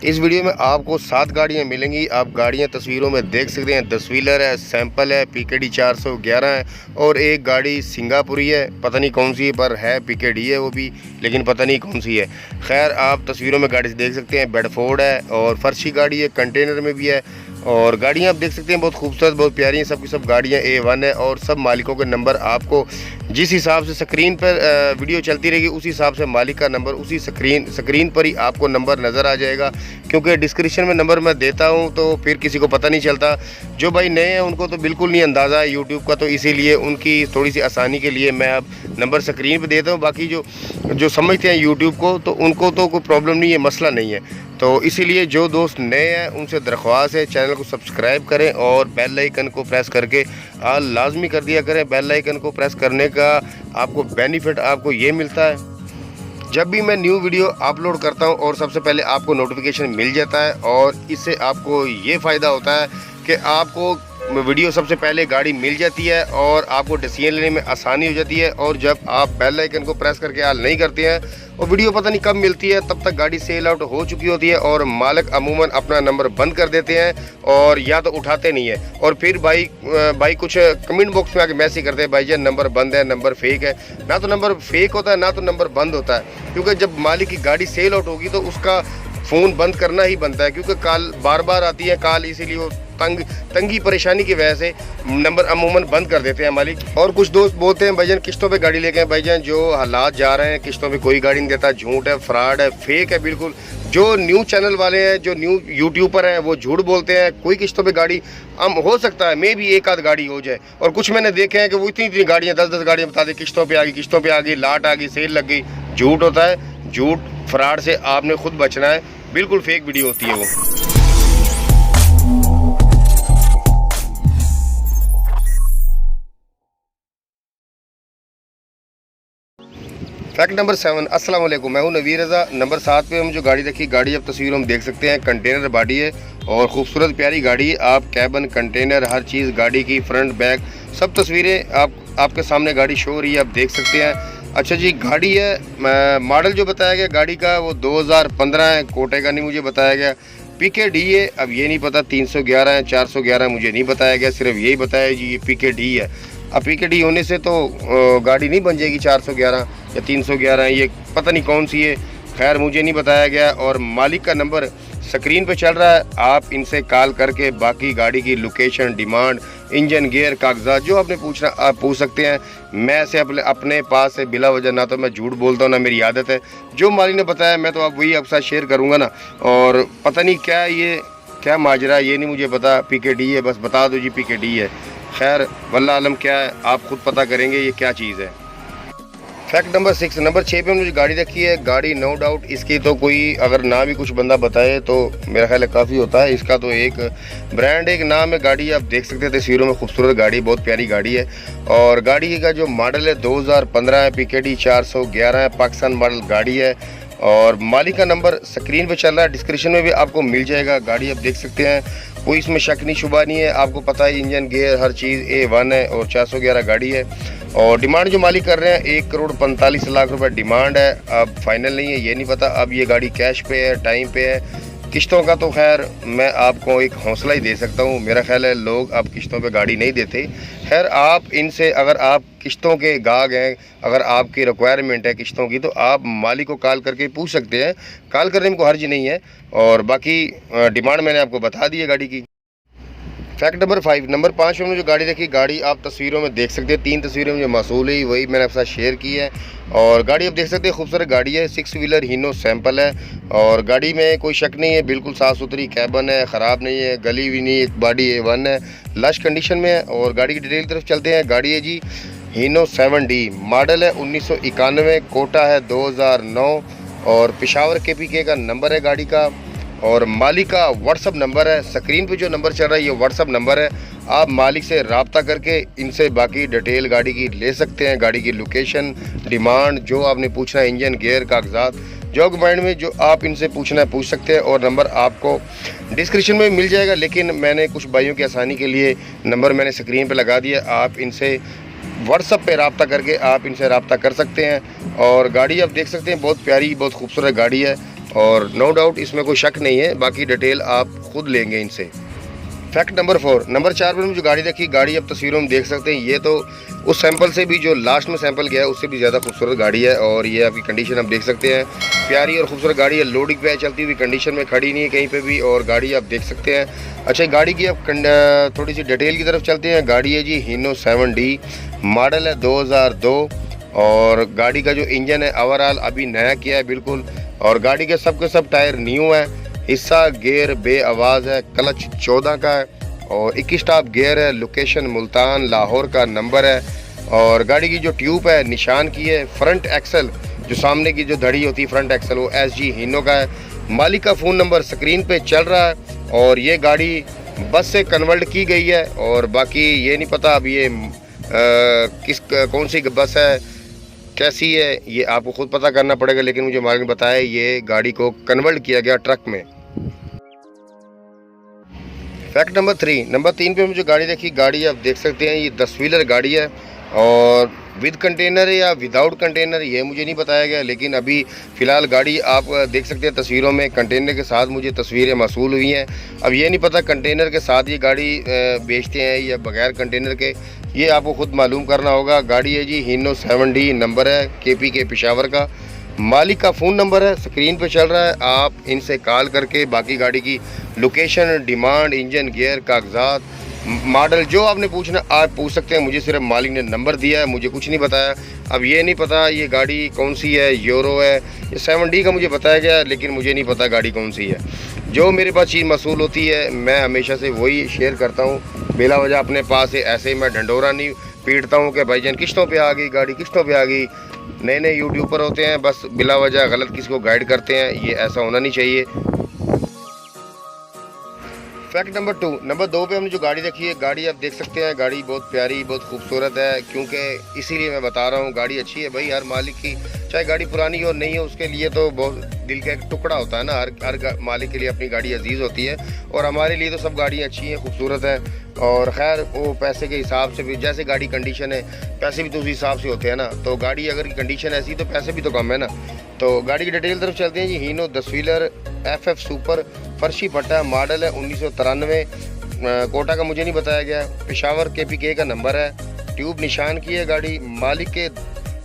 इस वीडियो में आपको 7 गाड़ियां मिलेंगी। आप गाड़ियां तस्वीरों में देख सकते हैं। 10 व्हीलर है, सैंपल है, PKD 411 है और एक गाड़ी सिंगापुरी है, पता नहीं कौन सी है पर है PKD है वो भी, लेकिन पता नहीं कौन सी है। खैर आप तस्वीरों में गाड़ी देख सकते हैं। बेडफोर्ड है और फर्शी गाड़ी है, कंटेनर में भी है और गाड़ियाँ आप देख सकते हैं बहुत खूबसूरत, बहुत प्यारी हैं। सब की सब गाड़ियाँ A1 है और सब मालिकों के नंबर आपको जिस हिसाब से स्क्रीन पर वीडियो चलती रहेगी उसी हिसाब से मालिक का नंबर उसी स्क्रीन पर ही आपको नंबर नज़र आ जाएगा, क्योंकि डिस्क्रिप्शन में नंबर मैं देता हूं तो फिर किसी को पता नहीं चलता। जो भाई नए हैं उनको तो बिल्कुल नहीं अंदाज़ा है यूट्यूब का, तो इसीलिए उनकी थोड़ी सी आसानी के लिए मैं अब नंबर स्क्रीन पर देता हूँ। बाकी जो समझते हैं यूट्यूब को तो उनको तो कोई प्रॉब्लम नहीं है, मसला नहीं है। तो इसीलिए जो दोस्त नए हैं उनसे दरख्वास्त है चैनल को सब्सक्राइब करें और बेल आइकन को प्रेस करके ऑल लाजमी कर दिया करें। बेल आइकन को प्रेस करने का आपको बेनिफिट आपको ये मिलता है, जब भी मैं न्यू वीडियो अपलोड करता हूं और सबसे पहले आपको नोटिफिकेशन मिल जाता है और इससे आपको ये फ़ायदा होता है कि आपको वीडियो सबसे पहले गाड़ी मिल जाती है और आपको डिसीजन लेने में आसानी हो जाती है। और जब आप बेल आइकन को प्रेस करके ऑल नहीं करते हैं और वीडियो पता नहीं कब मिलती है, तब तक गाड़ी सेल आउट हो चुकी होती है और मालिक अमूमन अपना नंबर बंद कर देते हैं और या तो उठाते नहीं है। और फिर भाई कुछ कमेंट बॉक्स में आके मैसेज करते हैं, भाई जी नंबर बंद है, नंबर फेक है। ना तो नंबर फेक होता है ना तो नंबर बंद होता है, क्योंकि जब मालिक की गाड़ी सेल आउट होगी तो उसका फ़ोन बंद करना ही बनता है, क्योंकि कॉल बार बार आती है कॉल, इसीलिए वो तंगी परेशानी की वजह से नंबर अमूमन बंद कर देते हैं मालिक। और कुछ दोस्त बोलते हैं भाईजान किस्तों पे गाड़ी लेके भाईजान जो हालात जा रहे हैं किस्तों पे कोई गाड़ी नहीं देता, झूठ है, फ्रॉड है, फेक है बिल्कुल। जो न्यू चैनल वाले हैं, जो न्यू यूट्यूबर हैं वो झूठ बोलते हैं। कोई किस्तों पे गाड़ी हो सकता है मे भी एक आध गाड़ी हो जाए, और कुछ मैंने देखे हैं कि वो इतनी गाड़ियाँ 10 गाड़ियाँ बता दें किस्तों पे आ गई, लाट आ गई, सेल लग गई। झूठ होता है, झूठ फ्रॉड से आपने खुद बचना है, बिल्कुल फेक वीडियो होती है वो। Fact number 7। अस्सलाम वालेकुम, मैं हूं नवीर रज़ा। नंबर 7 पे हम जो गाड़ी देखी, गाड़ी अब तस्वीर हम देख सकते हैं। कंटेनर बॉडी है और खूबसूरत प्यारी गाड़ी है। आप कैबन, कंटेनर, हर चीज़ गाड़ी की, फ्रंट बैक सब तस्वीरें आपके सामने गाड़ी शो हो रही है, आप देख सकते हैं। अच्छा जी, गाड़ी है, मॉडल जो बताया गया गाड़ी का वो 2015 है, कोटे का नहीं मुझे बताया गया। PKD है, अब ये नहीं पता 311 है 411 मुझे नहीं बताया गया, सिर्फ यही बताया जी ये PKD है। अब PKD होने से तो गाड़ी नहीं बन जाएगी 411 या 311, ये पता नहीं कौन सी है, खैर मुझे नहीं बताया गया। और मालिक का नंबर स्क्रीन पे चल रहा है, आप इनसे कॉल करके बाकी गाड़ी की लोकेशन, डिमांड, इंजन, गियर, कागजात जो आपने पूछना आप पूछ सकते हैं। मैं से अपने पास से बिला वजह ना तो मैं झूठ बोलता हूँ ना मेरी आदत है, जो मालिक ने बताया मैं तो आप वही आपके साथ शेयर करूँगा ना। और पता नहीं क्या माजरा ये नहीं मुझे पता, PKD है बस बता दो जी PKD है। खैर वल्लाह आलम क्या है आप खुद पता करेंगे ये क्या चीज़ है। Fact number 6। नंबर 6 पे हमने जो गाड़ी रखी है, गाड़ी नो डाउट इसकी तो कोई अगर ना भी कुछ बंदा बताए तो मेरा ख्याल है काफ़ी होता है। इसका तो एक ब्रांड, एक नाम है, गाड़ी आप देख सकते हैं तस्वीरों में, खूबसूरत गाड़ी, बहुत प्यारी गाड़ी है। और गाड़ी का जो मॉडल है 2015 है, PKD 411 है, पाकिस्तान मॉडल गाड़ी है। और मालिक का नंबर स्क्रीन पे चल रहा है, डिस्क्रिप्शन में भी आपको मिल जाएगा। गाड़ी आप देख सकते हैं, कोई इसमें शक नहीं शुबा नहीं है, आपको पता है इंजन, गियर, हर चीज़ A1 है और 411 गाड़ी है। और डिमांड जो मालिक कर रहे हैं 1,45,00,000 रुपये डिमांड है। अब फाइनल नहीं है, ये नहीं पता अब ये गाड़ी कैश पे है, टाइम पे है, किस्तों का तो खैर मैं आपको एक हौसला ही दे सकता हूँ। मेरा ख्याल है लोग अब किस्तों पे गाड़ी नहीं देते। खैर आप इनसे अगर आप किस्तों के गाहक हैं, अगर आपकी रिक्वायरमेंट है किस्तों की, तो आप मालिक को कॉल करके पूछ सकते हैं। कॉल करने में कोई हर्ज नहीं है। और बाकी डिमांड मैंने आपको बता दी है गाड़ी की। Fact number 5। नंबर 5 में जो गाड़ी देखी, गाड़ी आप तस्वीरों में देख सकते हैं। 3 तस्वीरें मुझे मौसूल है, वही मैंने आपके साथ शेयर की है। और गाड़ी आप देख सकते हैं, खूबसूरत गाड़ी है, 6 व्हीलर हीनो सैंपल है। और गाड़ी में कोई शक नहीं है, बिल्कुल साफ़ सुथरी कैबन है, ख़राब नहीं है, गली भी नहीं, एक बॉडी A1 है, लश कंडीशन में है। और गाड़ी की डिटेल की तरफ चलते हैं। गाड़ी है जी हीनो 7D, मॉडल है 1991, कोटा है 2009 और पेशावर KPK का नंबर है गाड़ी का। और मालिक का व्हाट्सअप नंबर है, स्क्रीन पे जो नंबर चल रहा है ये व्हाट्सअप नंबर है। आप मालिक से रब्ता करके इनसे बाकी डिटेल गाड़ी की ले सकते हैं, गाड़ी की लोकेशन, डिमांड, जो आपने पूछना है, इंजन, गियर, कागजात, जो माइंड में जो आप इनसे पूछना है पूछ सकते हैं। और नंबर आपको डिस्क्रिप्शन में मिल जाएगा, लेकिन मैंने कुछ भाइयों की आसानी के लिए नंबर मैंने स्क्रीन पर लगा दिया, आप इनसे व्हाट्सअप पे रब्ता करके आप इनसे रब्ता कर सकते हैं। और गाड़ी आप देख सकते हैं बहुत प्यारी, बहुत खूबसूरत गाड़ी है। और नो डाउट इसमें कोई शक नहीं है, बाकी डिटेल आप खुद लेंगे इनसे। फैक्ट नंबर 4, नंबर 4 पर जो गाड़ी देखी, गाड़ी अब तस्वीरों में देख सकते हैं, ये तो उस सैंपल से भी जो लास्ट में सैंपल गया है उससे भी ज़्यादा खूबसूरत गाड़ी है। और ये आपकी कंडीशन आप देख सकते हैं, प्यारी और खूबसूरत गाड़ी है। लोडिंग पे चलती हुई कंडीशन में खड़ी नहीं है कहीं पे भी, और गाड़ी आप देख सकते हैं। अच्छा, गाड़ी की अब थोड़ी सी डिटेल की तरफ चलते हैं। गाड़ी है जी हीनो 7D, मॉडल है 2002, और गाड़ी का जो इंजन है ओवरऑल अभी नया किया है बिल्कुल, और गाड़ी के सब टायर न्यू है। हिस्सा गियर बे आवाज़ है, क्लच 14 का है और 21 स्टॉप गियर है। लोकेशन मुल्तान लाहौर का नंबर है, और गाड़ी की जो ट्यूब है निशान की है। फ्रंट एक्सल जो सामने की जो धड़ी होती है फ्रंट एक्सल, वो SG हीनो का है। मालिक का फ़ोन नंबर स्क्रीन पे चल रहा है, और ये गाड़ी बस से कन्वर्ट की गई है। और बाकी ये नहीं पता अब ये कौन सी बस है, कैसी है, ये आपको खुद पता करना पड़ेगा, लेकिन मुझे मालिक ने बताया ये गाड़ी को कन्वर्ट किया गया ट्रक में। फैक्ट नंबर 3, नंबर 3 पे हम जो गाड़ी देखी, गाड़ी आप देख सकते हैं, ये 10 व्हीलर गाड़ी है, और विद कंटेनर है या विदाउट कंटेनर ये मुझे नहीं बताया गया, लेकिन अभी फ़िलहाल गाड़ी आप देख सकते हैं तस्वीरों में कंटेनर के साथ मुझे तस्वीरें मौसूल हुई हैं। अब ये नहीं पता कंटेनर के साथ ये गाड़ी बेचते हैं या बगैर कंटेनर के, ये आपको ख़ुद मालूम करना होगा। गाड़ी है जी हीनो 7D, नंबर है KP के पेशावर का। मालिक का फ़ोन नंबर है स्क्रीन पे चल रहा है, आप इनसे कॉल करके बाकी गाड़ी की लोकेशन, डिमांड, इंजन, गियर, कागजात, मॉडल जो आपने पूछना आप पूछ सकते हैं। मुझे सिर्फ मालिक ने नंबर दिया है, मुझे कुछ नहीं बताया। अब ये नहीं पता ये गाड़ी कौन सी है, यूरो है, ये 7D का मुझे बताया गया, लेकिन मुझे नहीं पता गाड़ी कौन सी है। जो मेरे पास चीज़ मसूल होती है मैं हमेशा से वही शेयर करता हूँ, बिला वजह अपने पास है ऐसे मैं ढंडोरा नहीं पीटता हूँ कि भाईजान किस्तों पे आ गई गाड़ी, किस्तों पे आ गई। नए यूट्यूबर होते हैं, बस बिला वजह गलत किसी को गाइड करते हैं, ये ऐसा होना नहीं चाहिए। फैक्ट नंबर 2, नंबर 2 पे हमने जो गाड़ी देखी है, गाड़ी आप देख सकते हैं, गाड़ी बहुत प्यारी बहुत खूबसूरत है, क्योंकि इसीलिए मैं बता रहा हूँ गाड़ी अच्छी है भाई। हर मालिक की चाहे गाड़ी पुरानी हो नहीं हो, उसके लिए तो बहुत दिल का एक टुकड़ा होता है ना, हर मालिक के लिए अपनी गाड़ी अजीज़ होती है, और हमारे लिए तो सब गाड़ियाँ अच्छी हैं, खूबसूरत हैं। और ख़ैर वो पैसे के हिसाब से भी, जैसे गाड़ी कंडीशन है पैसे भी तो उस हिसाब से होते हैं ना, तो गाड़ी अगर कंडीशन ऐसी तो पैसे भी तो कम है ना। तो गाड़ी की डिटेल तरफ चलते हैं जी। हीनो 10 व्हीलर FF सुपर, फर्शी पट्टा, मॉडल है 1993, कोटा का मुझे नहीं बताया गया, पेशावर KPK का नंबर है, ट्यूब निशान की है गाड़ी। मालिक के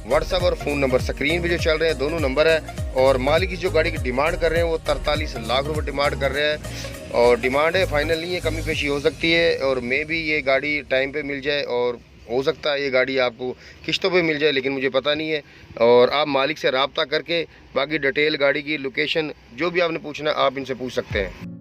व्हाट्सएप और फ़ोन नंबर स्क्रीन पे जो चल रहे हैं दोनों नंबर है, और मालिक की जो गाड़ी की डिमांड कर रहे हैं वो 43 लाख रुपए डिमांड कर रहे हैं, और डिमांड है, फाइनल नहीं है, कमी पेशी हो सकती है, और मे भी ये गाड़ी टाइम पे मिल जाए, और हो सकता है ये गाड़ी आपको किस्तों पे मिल जाए, लेकिन मुझे पता नहीं है। और आप मालिक से रब्ता करके बाकी डिटेल, गाड़ी की लोकेशन जो भी आपने पूछना आप इनसे पूछ सकते हैं।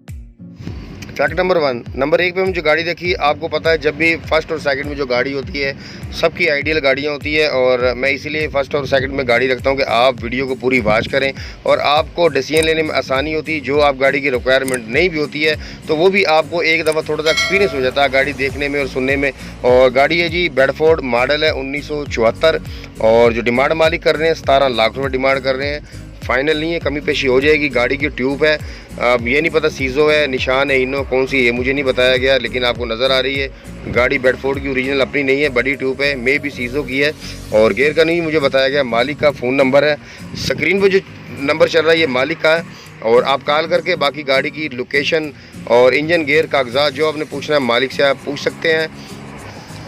फैक्ट नंबर 1, नंबर 1 पे हम जो गाड़ी देखी, आपको पता है जब भी फर्स्ट और सेकंड में जो गाड़ी होती है सबकी आइडियल गाड़ियाँ होती है, और मैं इसीलिए फ़र्स्ट और सेकंड में गाड़ी रखता हूँ कि आप वीडियो को पूरी वॉच करें और आपको डिसीजन लेने में आसानी होती है। जो आप गाड़ी की रिक्वायरमेंट नहीं भी होती है तो वो भी आपको एक दफ़ा थोड़ा सा एक्सपीरियंस हो जाता है गाड़ी देखने में और सुनने में। और गाड़ी है जी बेडफोर्ड, मॉडल है 1974, और जो डिमांड मालिक कर रहे हैं 17 लाख रुपये डिमांड कर रहे हैं, फाइनल नहीं है, कमी पेशी हो जाएगी। गाड़ी की ट्यूब है, अब ये नहीं पता सीज़ो है, निशान है, इनो कौन सी है मुझे नहीं बताया गया, लेकिन आपको नज़र आ रही है गाड़ी बेडफोर्ड की ओरिजिनल अपनी नहीं है, बड़ी ट्यूब है, मे भी सीज़ो की है, और गियर का नहीं मुझे बताया गया। मालिक का फ़ोन नंबर है स्क्रीन पर जो नंबर चल रहा है ये मालिक का है, और आप कॉल करके बाकी गाड़ी की लोकेशन और इंजन, गियर, कागजात जो आपने पूछना है मालिक से आप पूछ सकते हैं।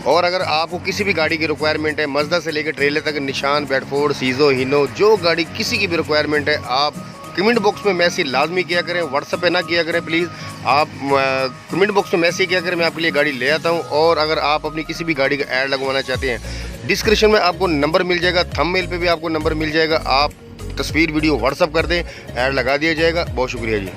और अगर आपको किसी भी गाड़ी की रिक्वायरमेंट है, मज़दा से लेकर ट्रेलर तक, निशान, बेडफोर्ड, सीज़ो, हीनो, जो गाड़ी किसी की भी रिक्वायरमेंट है, आप कमेंट बॉक्स में मैसेज लाजमी किया करें, व्हाट्सएप पे ना किया करें प्लीज़। आप कमेंट बॉक्स में मैसेज किया करें, मैं आपके लिए गाड़ी ले आता हूँ। और अगर आप अपनी किसी भी गाड़ी का ऐड लगवाना चाहते हैं, डिस्क्रिप्शन में आपको नंबर मिल जाएगा, थंबनेल पे भी आपको नंबर मिल जाएगा, आप तस्वीर वीडियो व्हाट्सएप कर दें, ऐड लगा दिया जाएगा। बहुत शुक्रिया जी।